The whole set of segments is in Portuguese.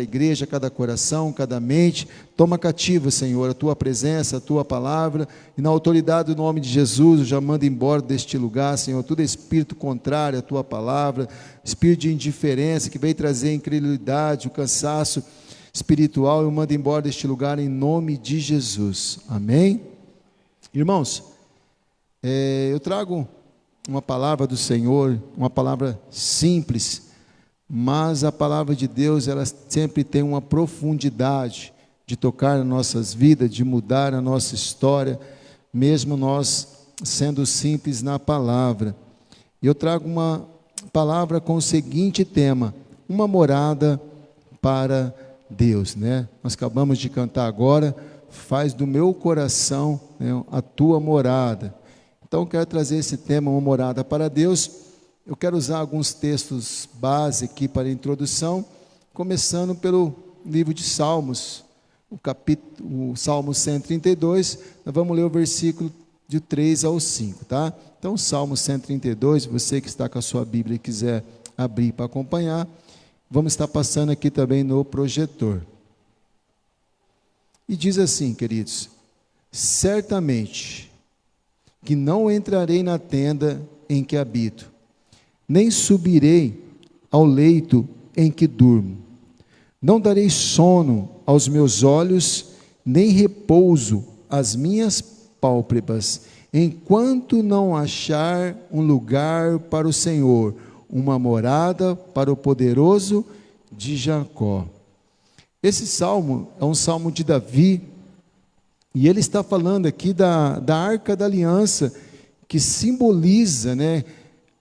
igreja, cada coração, cada mente. Toma cativo, Senhor, a tua presença, a tua palavra, e na autoridade do nome de Jesus, eu já mando embora deste lugar, Senhor, todo espírito contrário à tua palavra, espírito de indiferença que veio trazer incredulidade, o cansaço espiritual, eu mando embora deste lugar em nome de Jesus, amém? Irmãos, eu trago uma palavra do Senhor, uma palavra simples, mas a palavra de Deus, ela sempre tem uma profundidade de tocar nas nossas vidas, de mudar a nossa história, mesmo nós sendo simples na palavra. E eu trago uma palavra com o seguinte tema: uma morada para Deus, né? Nós acabamos de cantar agora, faz do meu coração, né, a tua morada. Então eu quero trazer esse tema, uma morada para Deus. Eu quero usar alguns textos base aqui para a introdução, começando pelo livro de Salmos, o Salmo 132, nós vamos ler o versículo de 3 ao 5, tá? Então, Salmo 132, você que está com a sua Bíblia e quiser abrir para acompanhar, vamos estar passando aqui também no projetor. E diz assim, queridos: certamente que não entrarei na tenda em que habito, nem subirei ao leito em que durmo. Não darei sono aos meus olhos, nem repouso às minhas pálpebras, enquanto não achar um lugar para o Senhor, uma morada para o poderoso de Jacó. Esse salmo é um salmo de Davi, e ele está falando aqui da Arca da Aliança, que simboliza, né,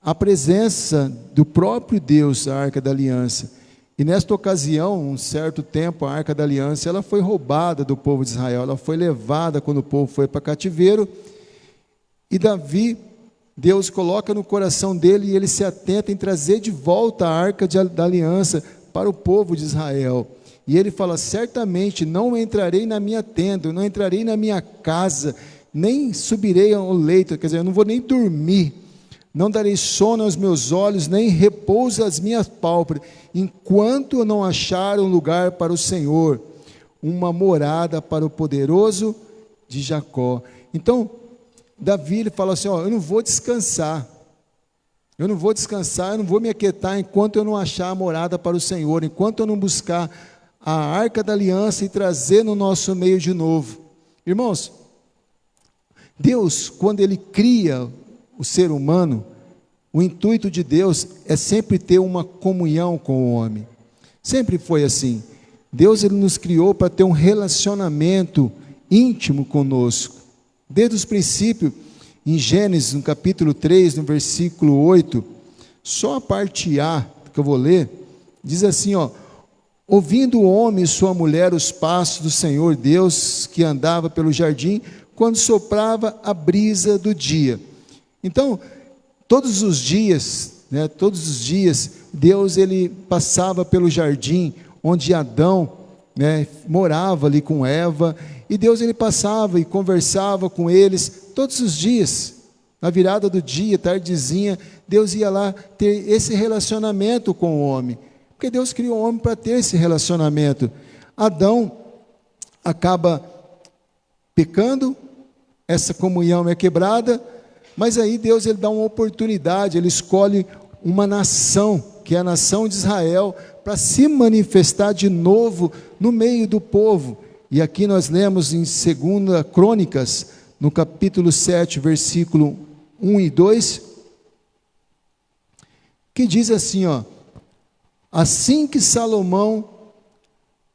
a presença do próprio Deus, a Arca da Aliança. E nesta ocasião, um certo tempo, a Arca da Aliança, ela foi roubada do povo de Israel, ela foi levada quando o povo foi para cativeiro, e Davi, Deus coloca no coração dele, e ele se atenta em trazer de volta a Arca da Aliança para o povo de Israel. E ele fala: certamente não entrarei na minha tenda, não entrarei na minha casa, nem subirei ao leito, quer dizer, eu não vou nem dormir. Não darei sono aos meus olhos, nem repouso às minhas pálpebras, enquanto eu não achar um lugar para o Senhor, uma morada para o poderoso de Jacó. Então, Davi, ele fala assim, eu não vou descansar, eu não vou me aquietar, enquanto eu não achar a morada para o Senhor, enquanto eu não buscar a Arca da Aliança e trazer no nosso meio de novo. Irmãos, Deus, quando Ele cria o ser humano, o intuito de Deus é sempre ter uma comunhão com o homem. Sempre foi assim. Deus, ele nos criou para ter um relacionamento íntimo conosco. Desde os princípios, em Gênesis, no capítulo 3, no versículo 8, só a parte A, que eu vou ler, diz assim, ouvindo o homem e sua mulher os passos do Senhor Deus, que andava pelo jardim, quando soprava a brisa do dia. Então, todos os dias, Deus, ele passava pelo jardim, onde Adão, morava ali com Eva, e Deus, ele passava e conversava com eles, todos os dias, na virada do dia, tardezinha, Deus ia lá ter esse relacionamento com o homem, porque Deus criou o homem para ter esse relacionamento. Adão acaba pecando, essa comunhão é quebrada, mas aí Deus, ele dá uma oportunidade, ele escolhe uma nação, que é a nação de Israel, para se manifestar de novo no meio do povo. E aqui nós lemos em 2 Crônicas, no capítulo 7, versículo 1 e 2, que diz assim, assim que Salomão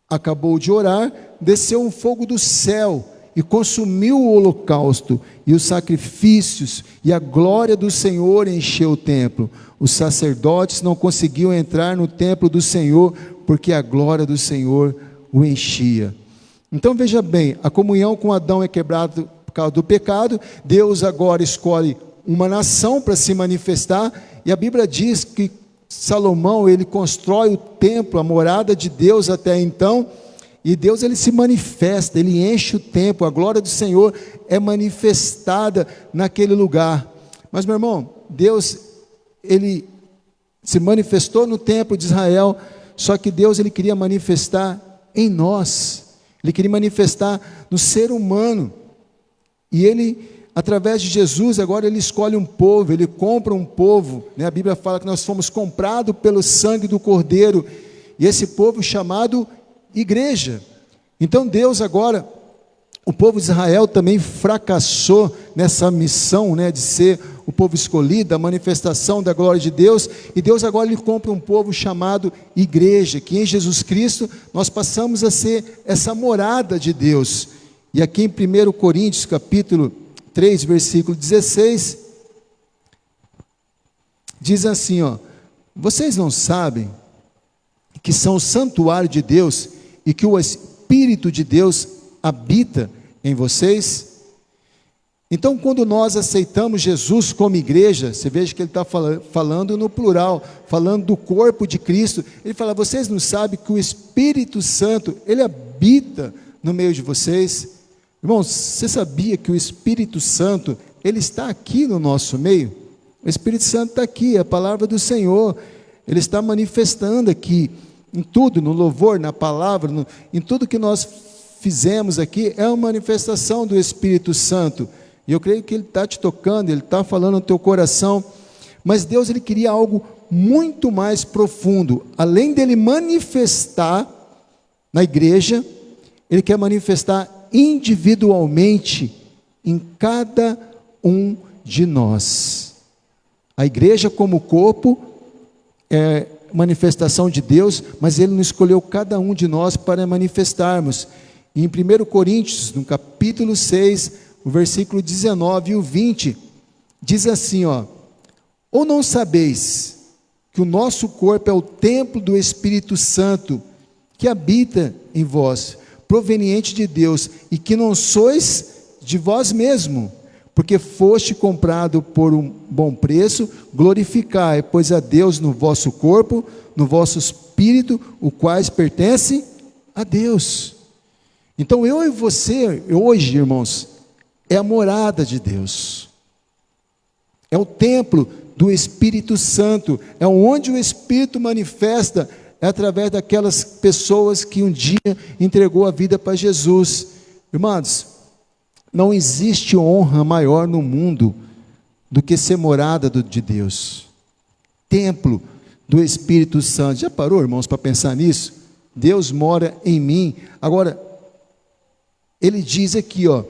acabou de orar, desceu um fogo do céu, e consumiu o holocausto, e os sacrifícios, e a glória do Senhor encheu o templo. Os sacerdotes não conseguiam entrar no templo do Senhor, porque a glória do Senhor o enchia. Então veja bem, a comunhão com Adão é quebrada por causa do pecado. Deus agora escolhe uma nação para se manifestar, e a Bíblia diz que Salomão, ele constrói o templo, a morada de Deus até então, e Deus, ele se manifesta, ele enche o templo, a glória do Senhor é manifestada naquele lugar. Mas, meu irmão, Deus, ele se manifestou no templo de Israel, só que Deus ele queria manifestar em nós, ele queria manifestar no ser humano, e ele, através de Jesus, agora ele escolhe um povo, ele compra um povo, né? A Bíblia fala que nós fomos comprados pelo sangue do Cordeiro, e esse povo chamado igreja. Então Deus agora, o povo de Israel também fracassou nessa missão, né, de ser o povo escolhido, a manifestação da glória de Deus, e Deus agora lhe compra um povo chamado igreja, que em Jesus Cristo nós passamos a ser essa morada de Deus. E aqui em 1 Coríntios capítulo 3, versículo 16, diz assim, ó: vocês não sabem que são o santuário de Deus e que o Espírito de Deus habita em vocês? Então, quando nós aceitamos Jesus como igreja, você veja que ele está falando no plural, falando do corpo de Cristo. Ele fala: vocês não sabem que o Espírito Santo, ele habita no meio de vocês? Irmãos, você sabia que o Espírito Santo, ele está aqui no nosso meio? O Espírito Santo está aqui, é a palavra do Senhor, ele está manifestando aqui, em tudo, no louvor, na palavra, em tudo que nós fizemos aqui, é uma manifestação do Espírito Santo. E eu creio que ele está te tocando, ele está falando no teu coração, mas Deus ele queria algo muito mais profundo. Além dele manifestar na igreja, ele quer manifestar individualmente em cada um de nós. A igreja como corpo é manifestação de Deus, mas ele não escolheu cada um de nós para manifestarmos. E em 1 Coríntios, no capítulo 6, o versículo 19 e o 20, diz assim, ó: ou não sabeis que o nosso corpo é o templo do Espírito Santo, que habita em vós, proveniente de Deus, e que não sois de vós mesmo, porque foste comprado por um bom preço? Glorificai, pois, a Deus no vosso corpo, no vosso espírito, o quais pertence a Deus. Então eu e você, hoje, irmãos, é a morada de Deus, é o templo do Espírito Santo, é onde o Espírito manifesta, é através daquelas pessoas que um dia entregou a vida para Jesus. Irmãos, não existe honra maior no mundo do que ser morada de Deus, templo do Espírito Santo. Já parou, irmãos, para pensar nisso? Deus mora em mim. Agora, ele diz aqui, ó,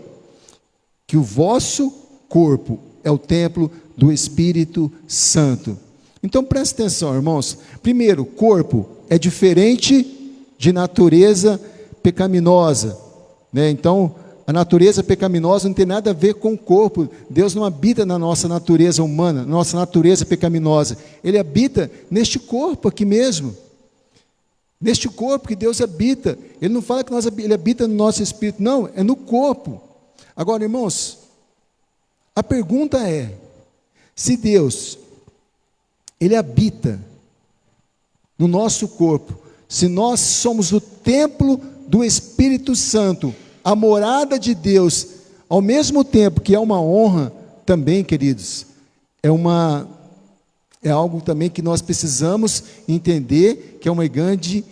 que o vosso corpo é o templo do Espírito Santo. Então presta atenção, irmãos. Primeiro, corpo é diferente de natureza pecaminosa, né? Então, a natureza pecaminosa não tem nada a ver com o corpo. Deus não habita na nossa natureza humana, nossa natureza pecaminosa. Ele habita neste corpo aqui mesmo. Neste corpo que Deus habita. Ele não fala que ele habita no nosso espírito, não, é no corpo. Agora, irmãos, a pergunta é: se Deus, ele habita no nosso corpo, se nós somos o templo do Espírito Santo, a morada de Deus, ao mesmo tempo que é uma honra também, queridos, é algo também que nós precisamos entender que é uma grande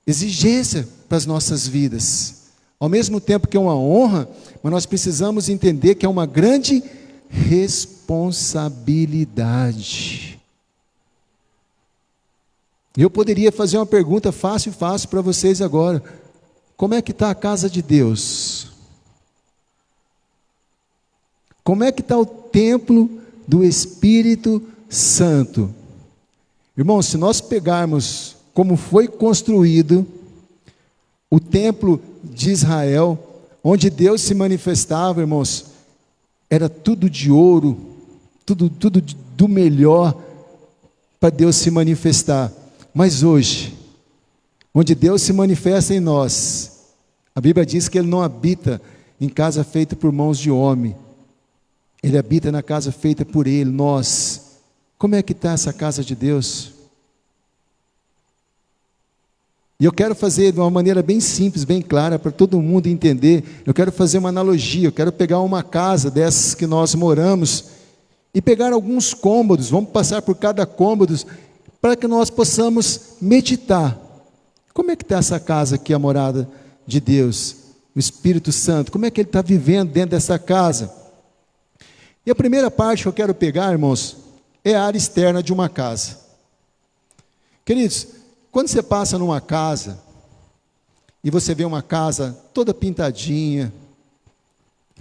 exigência para as nossas vidas. Ao mesmo tempo que é uma honra, mas nós precisamos entender que é uma grande responsabilidade. Eu poderia fazer uma pergunta fácil para vocês agora: como é que está a casa de Deus? Como é que está o templo do Espírito Santo? Irmãos, se nós pegarmos como foi construído o templo de Israel, onde Deus se manifestava, irmãos, era tudo de ouro, tudo do melhor para Deus se manifestar. Mas hoje, onde Deus se manifesta em nós, a Bíblia diz que Ele não habita em casa feita por mãos de homem, Ele habita na casa feita por Ele, nós. Como é que está essa casa de Deus? E eu quero fazer de uma maneira bem simples, bem clara, para todo mundo entender. Eu quero fazer uma analogia, eu quero pegar uma casa dessas que nós moramos, e pegar alguns cômodos, vamos passar por cada cômodo, para que nós possamos meditar Como é que está essa casa aqui, a morada de Deus? O Espírito Santo, como é que ele está vivendo dentro dessa casa? E a primeira parte que eu quero pegar, irmãos, é a área externa de uma casa. Queridos, quando você passa numa casa, e você vê uma casa toda pintadinha,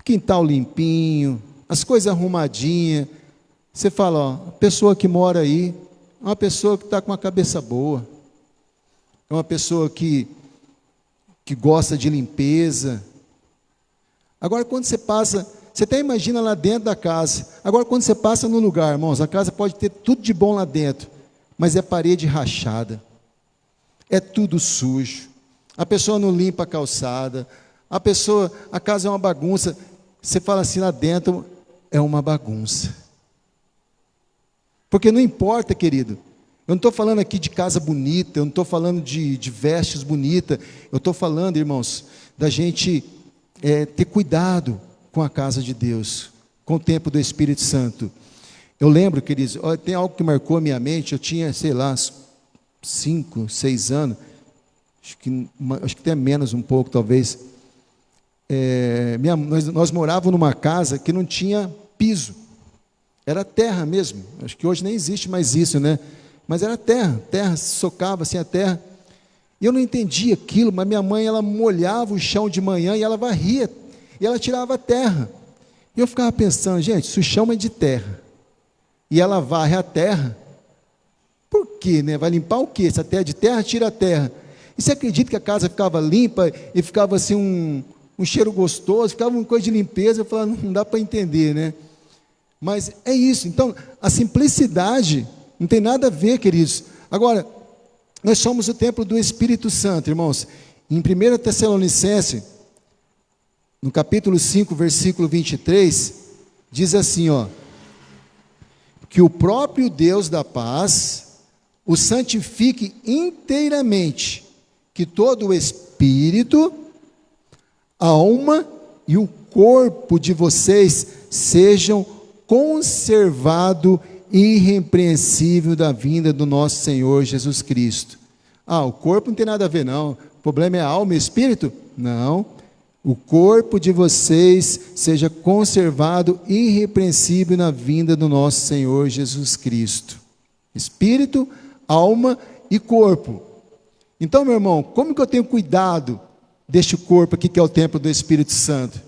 quintal limpinho, as coisas arrumadinhas, você fala, ó, a pessoa que mora aí, é uma pessoa que está com uma cabeça boa, é uma pessoa que gosta de limpeza. Agora, quando você passa, você até imagina lá dentro da casa. Agora, quando você passa no lugar, irmãos, a casa pode ter tudo de bom lá dentro, mas é parede rachada, é tudo sujo, a pessoa não limpa a calçada, a casa é uma bagunça. Você fala assim, lá dentro é uma bagunça. Porque não importa, querido, eu não estou falando aqui de casa bonita, eu não estou falando de vestes bonitas, eu estou falando, irmãos, da gente ter cuidado com a casa de Deus, com o templo do Espírito Santo. Eu lembro, queridos, tem algo que marcou a minha mente, eu tinha, sei lá, 5, 6 anos, acho que até menos um pouco, talvez. Nós morávamos numa casa que não tinha piso, era terra mesmo, acho que hoje nem existe mais isso, né? Mas era terra, socava assim a terra, e eu não entendia aquilo, mas minha mãe, ela molhava o chão de manhã, e ela varria, e ela tirava a terra, e eu ficava pensando, gente, se o chão é de terra, e ela varre a terra, por quê, né? Vai limpar o quê? Se a terra é de terra, tira a terra. E você acredita que a casa ficava limpa, e ficava assim um cheiro gostoso, ficava uma coisa de limpeza, eu falava, não dá para entender, né? Mas é isso, então, a simplicidade não tem nada a ver, queridos. Agora, nós somos o templo do Espírito Santo, irmãos. Em 1 Tessalonicenses, no capítulo 5, versículo 23, diz assim, ó, que o próprio Deus da paz o santifique inteiramente, que todo o espírito, a alma e o corpo de vocês sejam conservado irrepreensível da vinda do nosso Senhor Jesus Cristo. O corpo não tem nada a ver, não. O problema é a alma e o espírito? Não. O corpo de vocês seja conservado irrepreensível na vinda do nosso Senhor Jesus Cristo. Espírito, alma e corpo. Então, meu irmão, como que eu tenho cuidado deste corpo aqui que é o templo do Espírito Santo?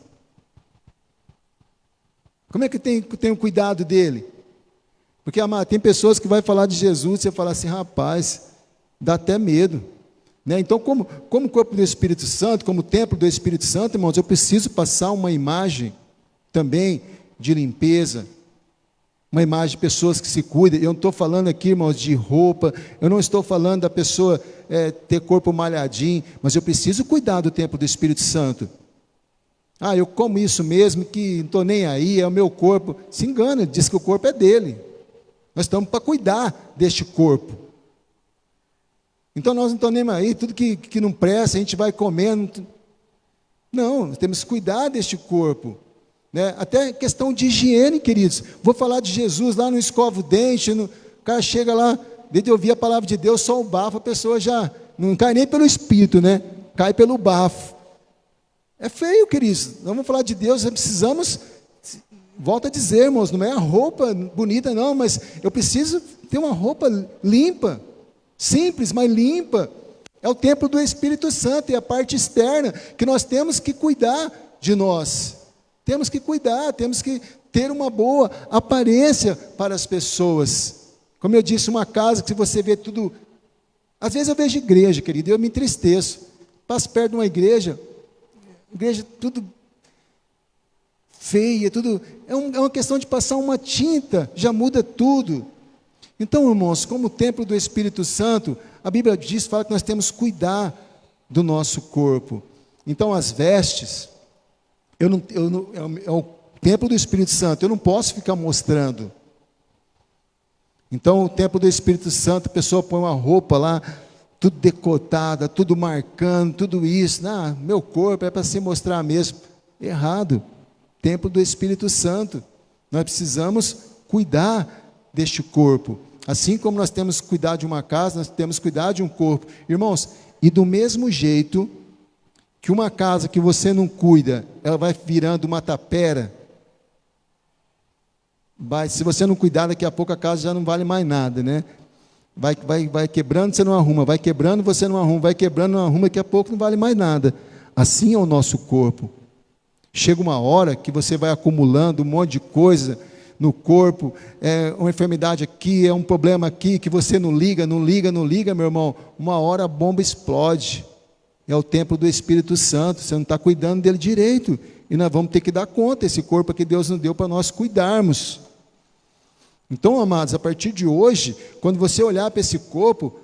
Como é que eu tenho cuidado dele? Porque, amado, tem pessoas que vão falar de Jesus e você fala assim, rapaz, dá até medo. Né? Então, como corpo do Espírito Santo, como templo do Espírito Santo, irmãos, eu preciso passar uma imagem também de limpeza, uma imagem de pessoas que se cuidam. Eu não estou falando aqui, irmãos, de roupa, eu não estou falando da pessoa ter corpo malhadinho, mas eu preciso cuidar do templo do Espírito Santo. Eu como isso mesmo, que não estou nem aí, é o meu corpo. Se engana, ele diz que o corpo é dele. Nós estamos para cuidar deste corpo. Então nós não estamos nem aí, tudo que não presta, a gente vai comendo. Não, nós temos que cuidar deste corpo. Né? Até questão de higiene, queridos. Vou falar de Jesus lá no escova o dente, o cara chega lá, desde de ouvir a palavra de Deus, só o bafo, a pessoa já não cai nem pelo espírito, né? Cai pelo bafo. É feio, queridos. Vamos falar de Deus, nós precisamos, volto a dizer, irmãos, não é a roupa bonita não, mas eu preciso ter uma roupa limpa, simples, mas limpa. É o templo do Espírito Santo, e a parte externa, que nós temos que cuidar de nós. Temos que cuidar, temos que ter uma boa aparência para as pessoas. Como eu disse, uma casa que você vê tudo... Às vezes eu vejo igreja, querido, e eu me entristeço. Passo perto de uma igreja tudo feia, tudo... É uma questão de passar uma tinta, já muda tudo. Então, irmãos, como templo do Espírito Santo, a Bíblia fala que nós temos que cuidar do nosso corpo. Então, as vestes, é o templo do Espírito Santo, eu não posso ficar mostrando. Então, o templo do Espírito Santo, a pessoa põe uma roupa lá, tudo decotada, tudo marcando, tudo isso. Meu corpo é para se mostrar mesmo. Errado. Templo do Espírito Santo. Nós precisamos cuidar deste corpo. Assim como nós temos que cuidar de uma casa, nós temos que cuidar de um corpo. Irmãos, E do mesmo jeito que uma casa que você não cuida, ela vai virando uma tapera. Se você não cuidar, daqui a pouco a casa já não vale mais nada, né? Vai quebrando, você não arruma, vai quebrando, você não arruma, vai quebrando, não arruma, daqui a pouco não vale mais nada. Assim é o nosso corpo. Chega uma hora que você vai acumulando um monte de coisa no corpo, é uma enfermidade aqui, é um problema aqui, que você não liga, meu irmão. Uma hora a bomba explode. É o templo do Espírito Santo, você não está cuidando dele direito. E nós vamos ter que dar conta, esse corpo que Deus nos deu para nós cuidarmos. Então, amados, a partir de hoje, quando você olhar para esse corpo,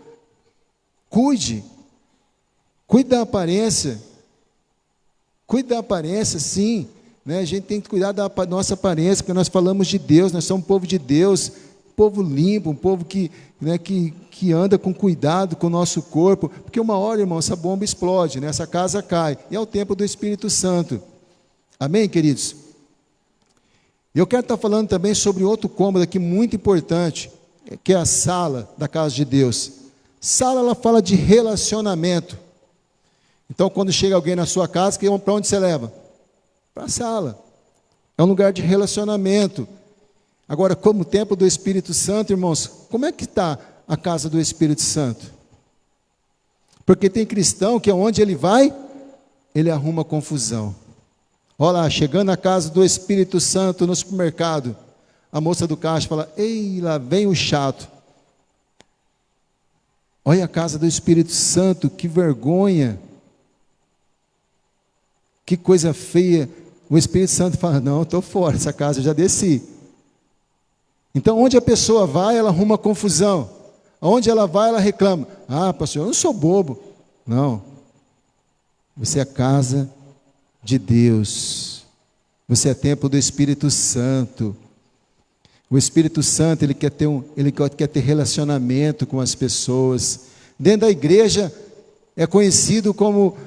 cuide da aparência, sim, né? A gente tem que cuidar da nossa aparência, porque nós falamos de Deus, nós somos um povo de Deus, um povo limpo, um povo que anda com cuidado com o nosso corpo, porque uma hora, irmão, essa bomba explode, né? Essa casa cai, e é o templo do Espírito Santo. Amém, queridos? Eu quero estar falando também sobre outro cômodo aqui muito importante, que é a sala da casa de Deus. Sala, ela fala de relacionamento. Então, quando chega alguém na sua casa, para onde você leva? Para a sala. É um lugar de relacionamento. Agora, como templo do Espírito Santo, irmãos, como é que está a casa do Espírito Santo? Porque tem cristão que onde ele vai, ele arruma confusão. Olha lá, chegando na casa do Espírito Santo no supermercado, a moça do caixa fala: ei, lá vem o chato. Olha a casa do Espírito Santo, que vergonha, que coisa feia. O Espírito Santo fala: não, estou fora, essa casa eu já desci. Então, onde a pessoa vai, ela arruma confusão. Onde ela vai, ela reclama: ah, pastor, eu não sou bobo. Não, você é a casa de Deus, você é templo do Espírito Santo. O Espírito Santo, ele quer ter relacionamento com as pessoas. Dentro da igreja é conhecido como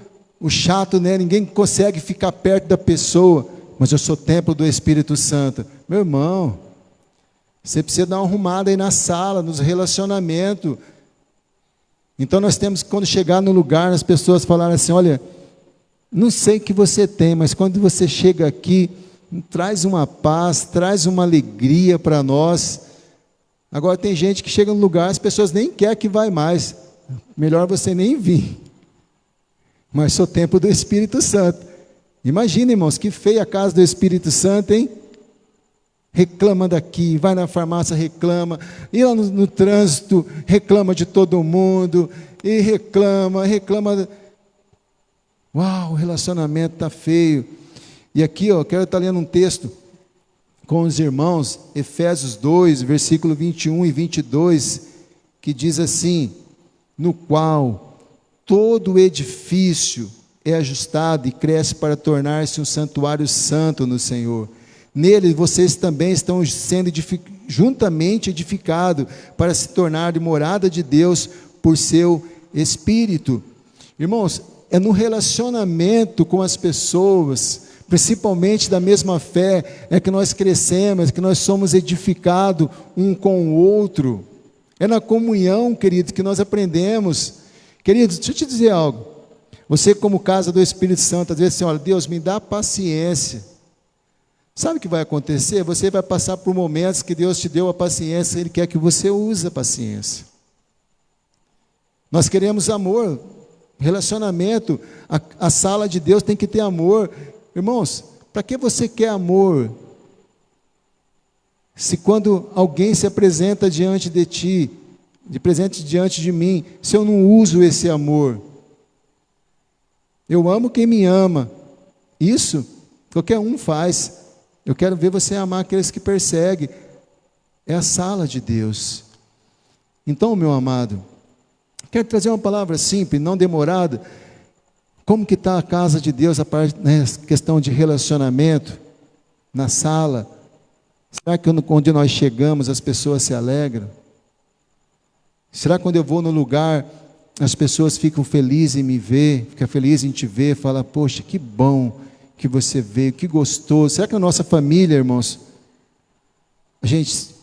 o chato, né? Ninguém consegue ficar perto da pessoa, mas eu sou templo do Espírito Santo. Meu irmão, você precisa dar uma arrumada aí na sala, nos relacionamentos. Então nós temos que, quando chegar no lugar, as pessoas falarem assim: olha, não sei o que você tem, mas quando você chega aqui, traz uma paz, traz uma alegria para nós. Agora tem gente que chega no lugar, as pessoas nem querem que vai mais. Melhor você nem vir. Mas sou templo do Espírito Santo. Imagina, irmãos, que feia a casa do Espírito Santo, hein? Reclama daqui, vai na farmácia, reclama, e lá no trânsito, reclama de todo mundo, e reclama. Uau, o relacionamento está feio. E aqui, eu quero estar lendo um texto com os irmãos, Efésios 2, versículo 21 e 22, que diz assim: no qual todo edifício é ajustado e cresce para tornar-se um santuário santo no Senhor. Nele vocês também estão sendo juntamente edificados para se tornar morada de Deus por seu Espírito. Irmãos, é no relacionamento com as pessoas, principalmente da mesma fé, é que nós crescemos, que nós somos edificados um com o outro. É na comunhão, querido, que nós aprendemos. Queridos, deixa eu te dizer algo. Você, como casa do Espírito Santo, às vezes assim: olha, Deus, me dá paciência. Sabe o que vai acontecer? Você vai passar por momentos que Deus te deu a paciência, Ele quer que você use a paciência. Nós queremos amor, relacionamento. A sala de Deus tem que ter amor. Irmãos, para que você quer amor? Se quando alguém se apresenta diante de ti, diante de mim, se eu não uso esse amor, eu amo quem me ama. Isso qualquer um faz. Eu quero ver você amar aqueles que perseguem. É a sala de Deus. Então, meu amado, quero trazer uma palavra simples, não demorada. Como que está a casa de Deus, a parte, né, questão de relacionamento, na sala? Será que onde nós chegamos as pessoas se alegram? Será que quando eu vou no lugar, as pessoas ficam felizes em me ver, ficam felizes em te ver, falam: poxa, que bom que você veio, que gostoso. Será que na nossa família, irmãos, a gente se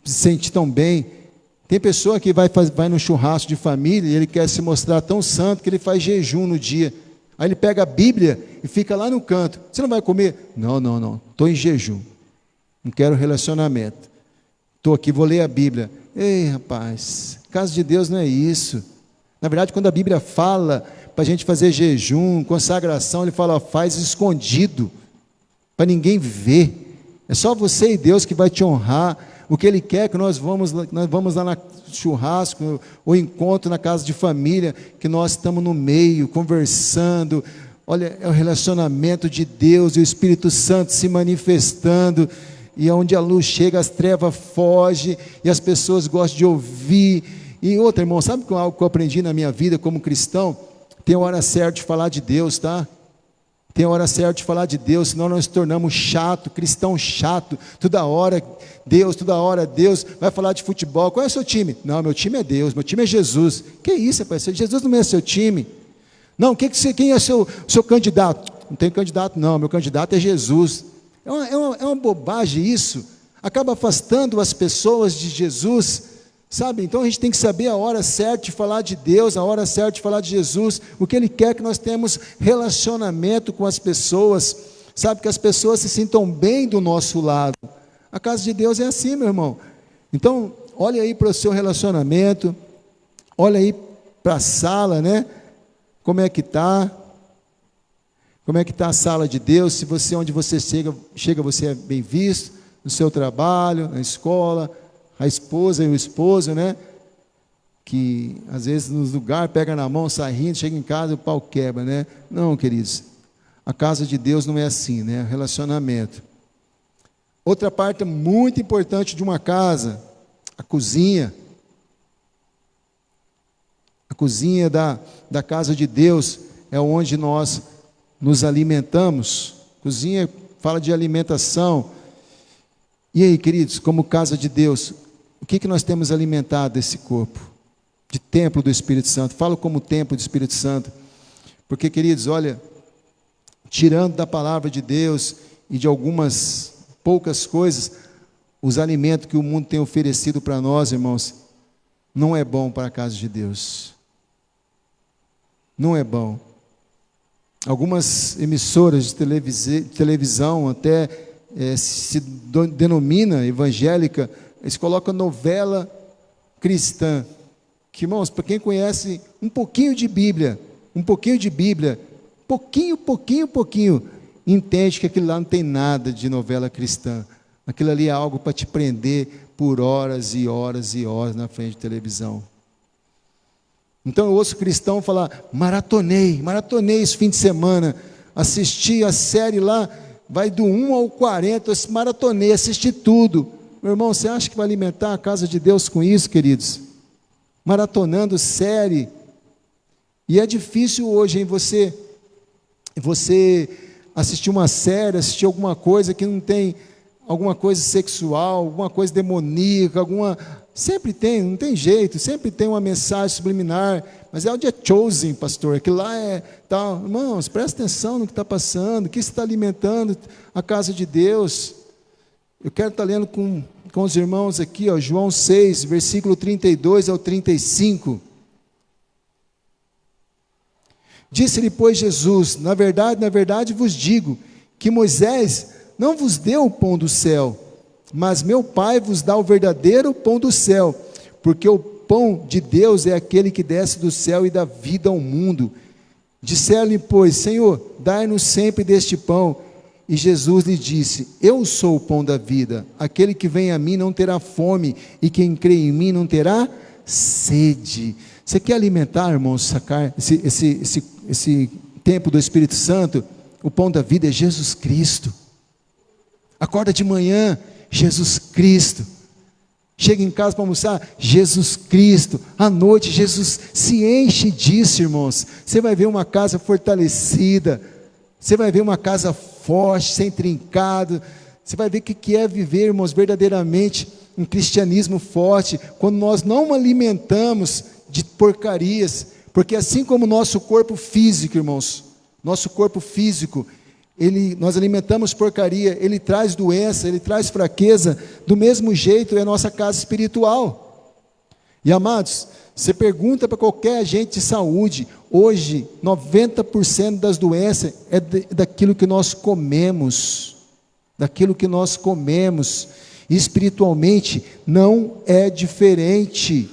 sente tão bem? Tem pessoa que vai no churrasco de família e ele quer se mostrar tão santo que ele faz jejum no dia. Aí ele pega a Bíblia e fica lá no canto. Você não vai comer? Não. Estou em jejum. Não quero relacionamento. Estou aqui, vou ler a Bíblia. Ei, rapaz, casa de Deus não é isso. Na verdade, quando a Bíblia fala para a gente fazer jejum, consagração, ele fala, ó, faz escondido, para ninguém ver. É só você e Deus que vai te honrar. O que Ele quer é que nós vamos lá no churrasco, ou encontro na casa de família, que nós estamos no meio, conversando. Olha, é o relacionamento de Deus e o Espírito Santo se manifestando, e onde a luz chega, as trevas fogem, e as pessoas gostam de ouvir. E outra, irmão, sabe algo que eu aprendi na minha vida como cristão? Tem a hora certa de falar de Deus, tá? Tem a hora certa de falar de Deus, senão nós nos tornamos chato, cristão chato, toda hora Deus, vai falar de futebol. Qual é o seu time? Não, meu time é Deus, meu time é Jesus. Que isso, rapaz? Jesus não é seu time. Não, quem é seu candidato? Não tem candidato não, meu candidato é Jesus. É uma bobagem isso, acaba afastando as pessoas de Jesus, sabe? Então a gente tem que saber a hora certa de falar de Deus, a hora certa de falar de Jesus, o que Ele quer é que nós tenhamos relacionamento com as pessoas, sabe? Que as pessoas se sintam bem do nosso lado. A casa de Deus é assim, meu irmão. Então, olha aí para o seu relacionamento, olha aí para a sala, né? Como é que está? Como é que está a sala de Deus? Se você, onde você chega, você é bem visto, no seu trabalho, na escola, a esposa e o esposo, né? Que às vezes nos lugares pega na mão, sai rindo, chega em casa e o pau quebra, né? Não, queridos, a casa de Deus não é assim, né? Relacionamento. Outra parte muito importante de uma casa, a cozinha. A cozinha da casa de Deus é onde nós nos alimentamos. Cozinha fala de alimentação. E aí, queridos, como casa de Deus, o que nós temos alimentado esse corpo? De templo do Espírito Santo. Falo como templo do Espírito Santo. Porque, queridos, olha, tirando da palavra de Deus e de algumas poucas coisas, os alimentos que o mundo tem oferecido para nós, irmãos, não é bom para a casa de Deus. Não é bom. Algumas emissoras de televisão até se denomina evangélica, eles colocam novela cristã, que, irmãos, para quem conhece um pouquinho de Bíblia, pouquinho, entende que aquilo lá não tem nada de novela cristã. Aquilo ali é algo para te prender por horas e horas e horas na frente de televisão. Então eu ouço cristão falar, maratonei esse fim de semana, assisti a série lá, vai do 1 ao 40, eu maratonei, assisti tudo. Meu irmão, você acha que vai alimentar a casa de Deus com isso, queridos? Maratonando série. E é difícil hoje, hein, você assistir uma série, assistir alguma coisa que não tem alguma coisa sexual, alguma coisa demoníaca, sempre tem, não tem jeito, sempre tem uma mensagem subliminar, mas é o The Chosen, pastor, aquilo lá é tal. Irmãos, presta atenção no que está passando, o que está alimentando a casa de Deus. Eu quero estar lendo com os irmãos aqui, ó, João 6, versículo 32 ao 35. Disse-lhe, pois, Jesus, na verdade vos digo, que Moisés não vos deu o pão do céu, mas meu Pai vos dá o verdadeiro pão do céu, porque o pão de Deus é aquele que desce do céu e dá vida ao mundo. Disseram-lhe, pois, Senhor, dai-nos sempre deste pão. E Jesus lhe disse, eu sou o pão da vida, aquele que vem a mim não terá fome, e quem crê em mim não terá sede. Você quer alimentar, irmãos, sacar esse tempo do Espírito Santo? O pão da vida é Jesus Cristo. Acorda de manhã, Jesus Cristo. Chega em casa para almoçar, Jesus Cristo. À noite, Jesus, se enche disso, irmãos. Você vai ver uma casa fortalecida, você vai ver uma casa forte, sem trincado. Você vai ver o que é viver, irmãos, verdadeiramente um cristianismo forte, quando nós não alimentamos de porcarias, porque assim como o nosso corpo físico, irmãos, nosso corpo físico, nós alimentamos porcaria, ele traz doença, ele traz fraqueza, do mesmo jeito é a nossa casa espiritual. E amados, você pergunta para qualquer agente de saúde, hoje 90% das doenças é daquilo que nós comemos, espiritualmente não é diferente.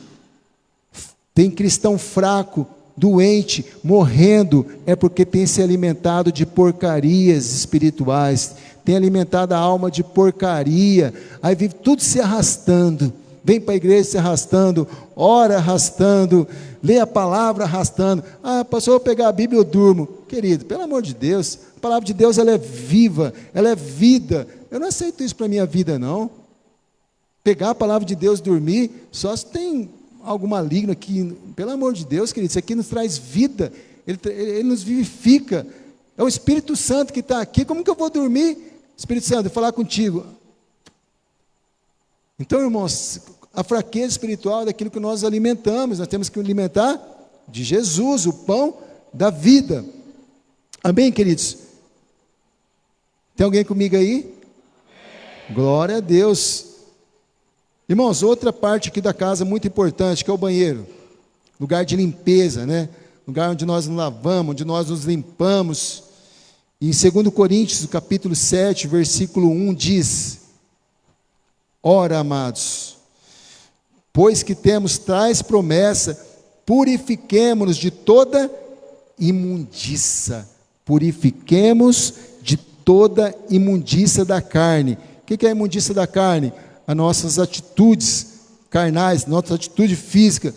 Tem cristão fraco, doente, morrendo, é porque tem se alimentado de porcarias espirituais, tem alimentado a alma de porcaria, aí vive tudo se arrastando, vem para a igreja se arrastando, ora arrastando, lê a palavra arrastando. Pastor, eu vou pegar a Bíblia, eu durmo. Querido, pelo amor de Deus, a palavra de Deus, ela é viva, ela é vida. Eu não aceito isso para a minha vida, não. Pegar a palavra de Deus, dormir, só se tem algo maligno aqui. Pelo amor de Deus, querido, isso aqui nos traz vida, ele nos vivifica. É o Espírito Santo que está aqui. Como que eu vou dormir? Espírito Santo, eu vou falar contigo. Então, irmãos, a fraqueza espiritual é daquilo que nós alimentamos. Nós temos que alimentar de Jesus, o pão da vida. Amém, queridos? Tem alguém comigo aí? Amém. Glória a Deus. Irmãos, outra parte aqui da casa muito importante, que é o banheiro. Lugar de limpeza, né? Lugar onde nós nos lavamos, onde nós nos limpamos. E em 2 Coríntios, capítulo 7, versículo 1, diz: ora, amados, pois que temos tais promessa, purifiquemo-nos de toda imundícia. Purifiquemos de toda imundícia da carne. O que é a imundícia da carne? As nossas atitudes carnais, nossa atitude física.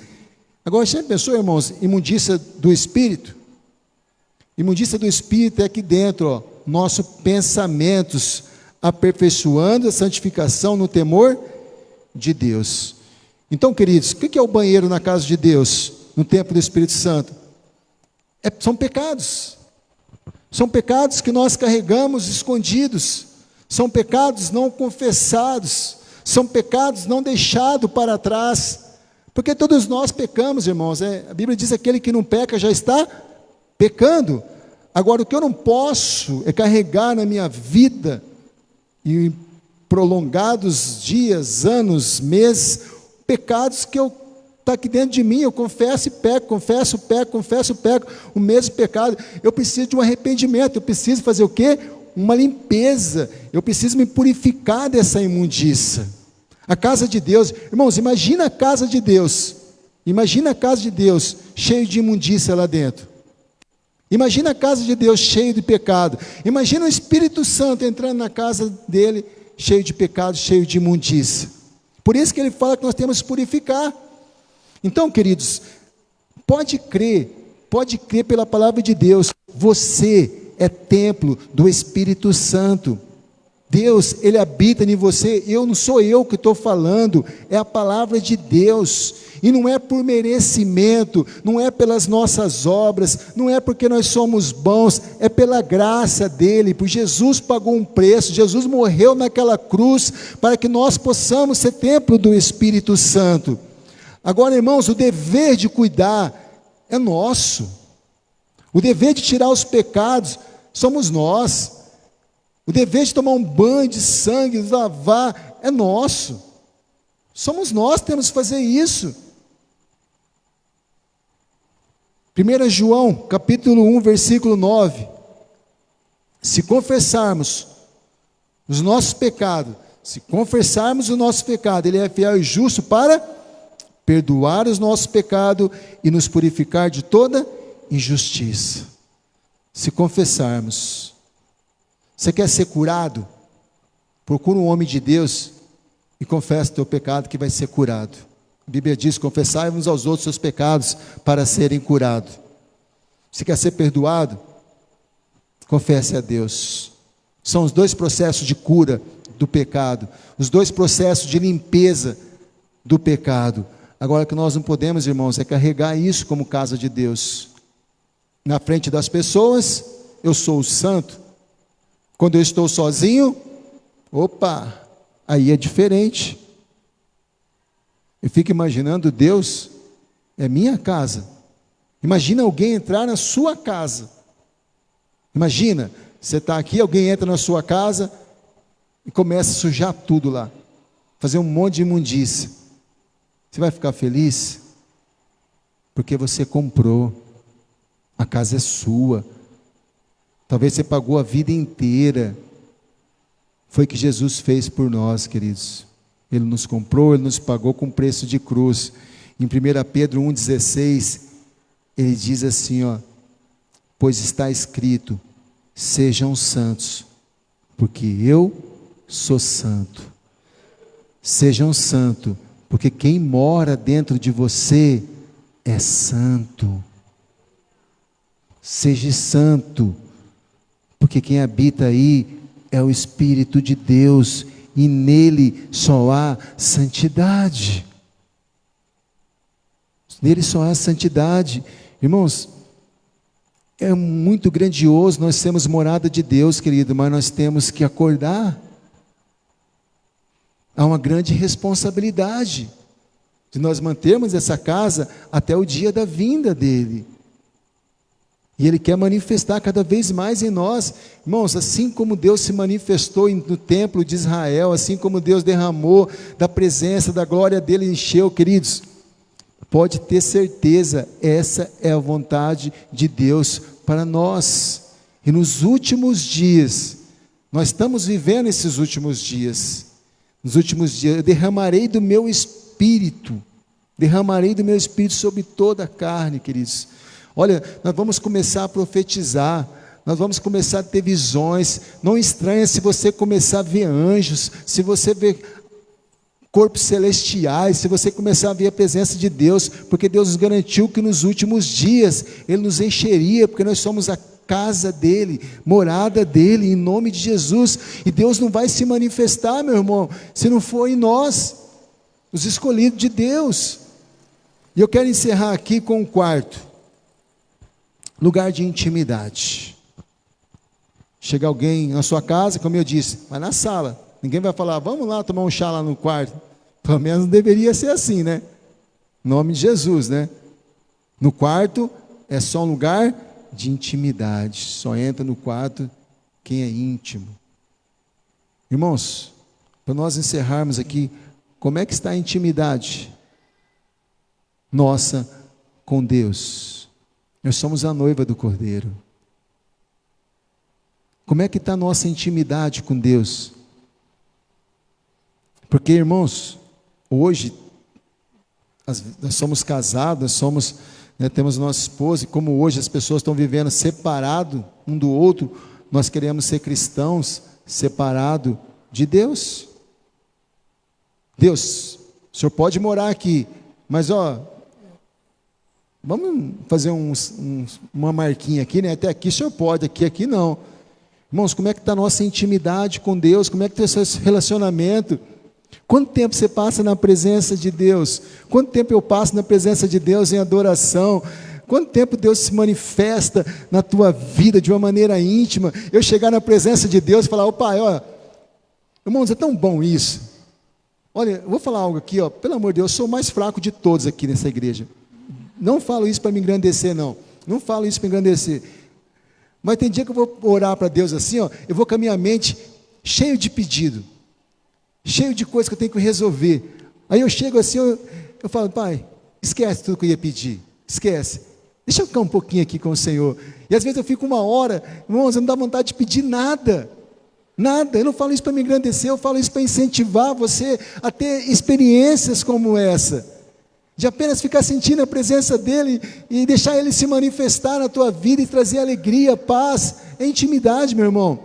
Agora, você pensou, irmãos, imundícia do Espírito? Imundícia do Espírito é aqui dentro, nossos pensamentos, aperfeiçoando a santificação no temor de Deus. Então, queridos, o que é o banheiro na casa de Deus, no templo do Espírito Santo? São pecados. São pecados que nós carregamos escondidos. São pecados não confessados. São pecados não deixados para trás. Porque todos nós pecamos, irmãos. A Bíblia diz que aquele que não peca já está pecando. Agora, o que eu não posso é carregar na minha vida, e em prolongados dias, anos, meses, pecados que está aqui dentro de mim, eu confesso e peco, confesso, peco, o mesmo pecado. Eu preciso de um arrependimento, eu preciso fazer o quê? Uma limpeza, eu preciso me purificar dessa imundícia. A casa de Deus, irmãos, imagina a casa de Deus cheio de imundícia lá dentro. Imagina a casa de Deus cheio de pecado. Imagina o Espírito Santo entrando na casa dele, cheio de pecado, cheio de imundícia. Por isso que ele fala que nós temos que purificar. Então, queridos, pode crer pela palavra de Deus, você é templo do Espírito Santo. Deus, Ele habita em você. Não sou eu que estou falando, é a palavra de Deus. E não é por merecimento, não é pelas nossas obras, não é porque nós somos bons, é pela graça dEle. Porque Jesus pagou um preço, Jesus morreu naquela cruz, para que nós possamos ser templo do Espírito Santo. Agora, irmãos, o dever de cuidar é nosso. O dever de tirar os pecados somos nós. O dever de tomar um banho de sangue, lavar, é nosso. Somos nós que temos que fazer isso. 1 João, capítulo 1, versículo 9. Se confessarmos os nossos pecados, Ele é fiel e justo para perdoar os nossos pecados e nos purificar de toda injustiça. Se confessarmos. Você quer ser curado? Procura um homem de Deus e confessa o teu pecado que vai ser curado. A Bíblia diz: confessai uns aos outros seus pecados para serem curados. Você quer ser perdoado? Confesse a Deus. São os dois processos de cura do pecado, os dois processos de limpeza do pecado. Agora, o que nós não podemos, irmãos, é carregar isso como casa de Deus. Na frente das pessoas, eu sou o santo. Quando eu estou sozinho, aí é diferente. Eu fico imaginando, Deus é minha casa. Imagina alguém entrar na sua casa. Imagina, você está aqui, alguém entra na sua casa e começa a sujar tudo lá. Fazer um monte de imundícia. Você vai ficar feliz? Porque você comprou, a casa é sua, talvez você pagou a vida inteira. Foi o que Jesus fez por nós, queridos. Ele nos comprou, Ele nos pagou com preço de cruz. Em 1 Pedro 1,16, ele diz assim, ó: pois está escrito, sejam santos, porque eu sou santo. Sejam santos, porque quem mora dentro de você é santo. Seja santo, porque quem habita aí é o Espírito de Deus, e nele só há santidade. Nele só há santidade. Irmãos, é muito grandioso nós sermos morada de Deus, querido, mas nós temos que acordar. Há uma grande responsabilidade de nós mantermos essa casa até o dia da vinda dele. E Ele quer manifestar cada vez mais em nós. Irmãos, assim como Deus se manifestou no templo de Israel, assim como Deus derramou da presença, da glória dEle, encheu, queridos, pode ter certeza, essa é a vontade de Deus para nós. E nos últimos dias, nós estamos vivendo esses últimos dias. Nos últimos dias, eu derramarei do meu Espírito sobre toda a carne, queridos. Olha, nós vamos começar a profetizar, nós vamos começar a ter visões. Não estranha se você começar a ver anjos, se você ver corpos celestiais, se você começar a ver a presença de Deus, porque Deus nos garantiu que nos últimos dias Ele nos encheria, porque nós somos a casa dEle, morada dEle, em nome de Jesus. E Deus não vai se manifestar, meu irmão, se não for em nós, os escolhidos de Deus. E eu quero encerrar aqui com um quarto lugar de intimidade. Chega alguém na sua casa, como eu disse, vai na sala. Ninguém vai falar, vamos lá tomar um chá lá no quarto. Pelo menos deveria ser assim, né? Em nome de Jesus, né? No quarto é só um lugar de intimidade. Só entra no quarto quem é íntimo. Irmãos, para nós encerrarmos aqui, como é que está a intimidade nossa com Deus? Nós somos a noiva do Cordeiro. Como é que está a nossa intimidade com Deus? Porque, irmãos, hoje, nós somos casados, temos nossa esposa, e como hoje as pessoas estão vivendo separado um do outro, nós queremos ser cristãos separado de Deus. Deus, o Senhor pode morar aqui, mas vamos fazer uma marquinha aqui, né? Até aqui o Senhor pode, aqui não. Irmãos, como é que está a nossa intimidade com Deus? Como é que está o seu relacionamento? Quanto tempo você passa na presença de Deus? Quanto tempo eu passo na presença de Deus em adoração? Quanto tempo Deus se manifesta na tua vida de uma maneira íntima? Eu chegar na presença de Deus e falar, Pai, irmãos, é tão bom isso. Olha, eu vou falar algo aqui, pelo amor de Deus, eu sou o mais fraco de todos aqui nessa igreja. Não falo isso para me engrandecer, não. Não falo isso para me engrandecer. Mas tem dia que eu vou orar para Deus assim, eu vou com a minha mente cheio de pedido, cheio de coisas que eu tenho que resolver. Aí eu chego assim, eu falo, Pai, esquece tudo que eu ia pedir, esquece. Deixa eu ficar um pouquinho aqui com o Senhor. E às vezes eu fico uma hora, irmãos, eu não dá vontade de pedir nada. Nada, eu não falo isso para me engrandecer, eu falo isso para incentivar você a ter experiências como essa. De apenas ficar sentindo a presença dEle e deixar Ele se manifestar na tua vida e trazer alegria, paz, intimidade, meu irmão.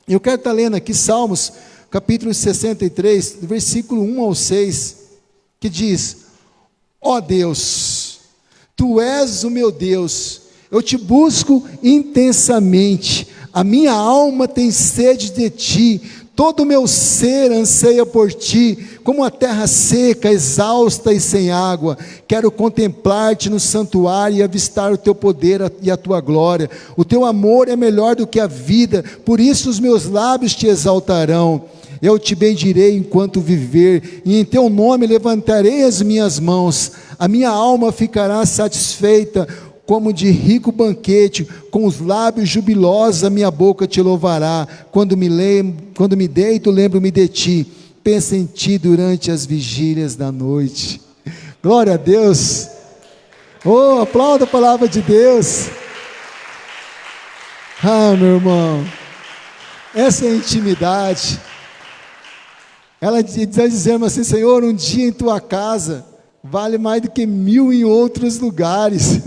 Eu quero estar lendo aqui Salmos, capítulo 63, do versículo 1 ao 6, que diz, ó Deus, Tu és o meu Deus, eu te busco intensamente, a minha alma tem sede de Ti, todo o meu ser anseia por Ti, como a terra seca, exausta e sem água. Quero contemplar-te no santuário e avistar o Teu poder e a Tua glória. O Teu amor é melhor do que a vida, por isso os meus lábios Te exaltarão. Eu Te bendirei enquanto viver, e em Teu nome levantarei as minhas mãos. A minha alma ficará satisfeita, como de rico banquete, com os lábios jubilosos a minha boca Te louvará. Quando me deito, lembro-me de Ti, penso em Ti durante as vigílias da noite. Glória a Deus. Oh, aplauda a palavra de Deus. Ah, meu irmão, essa é a intimidade. Ela está dizendo assim: Senhor, um dia em tua casa vale mais do que 1000 em outros lugares.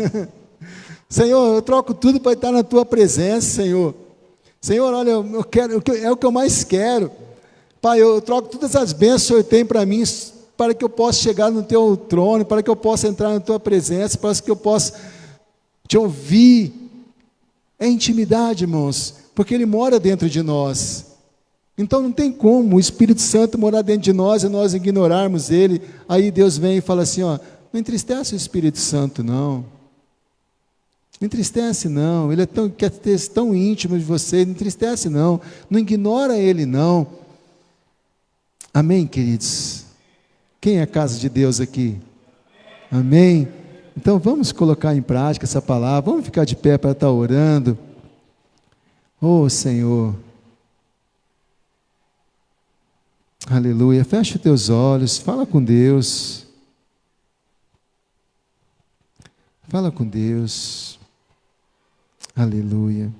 Senhor, eu troco tudo para estar na tua presença, Senhor. Senhor, olha, eu quero, é o que eu mais quero. Pai, eu troco todas as bênçãos que o Senhor tem para mim, para que eu possa chegar no teu trono, para que eu possa entrar na tua presença, para que eu possa te ouvir. É intimidade, irmãos, porque Ele mora dentro de nós. Então não tem como o Espírito Santo morar dentro de nós e nós ignorarmos Ele. Aí Deus vem e fala assim, ó, não entristece o Espírito Santo, não. Não entristece, não. Ele quer ter tão íntimo de você, não entristece, não. Não ignora Ele, não. Amém, queridos? Quem é a casa de Deus aqui? Amém? Então vamos colocar em prática essa palavra, vamos ficar de pé para estar orando. Oh, Senhor. Aleluia. Fecha os teus olhos, fala com Deus. Fala com Deus. Aleluia.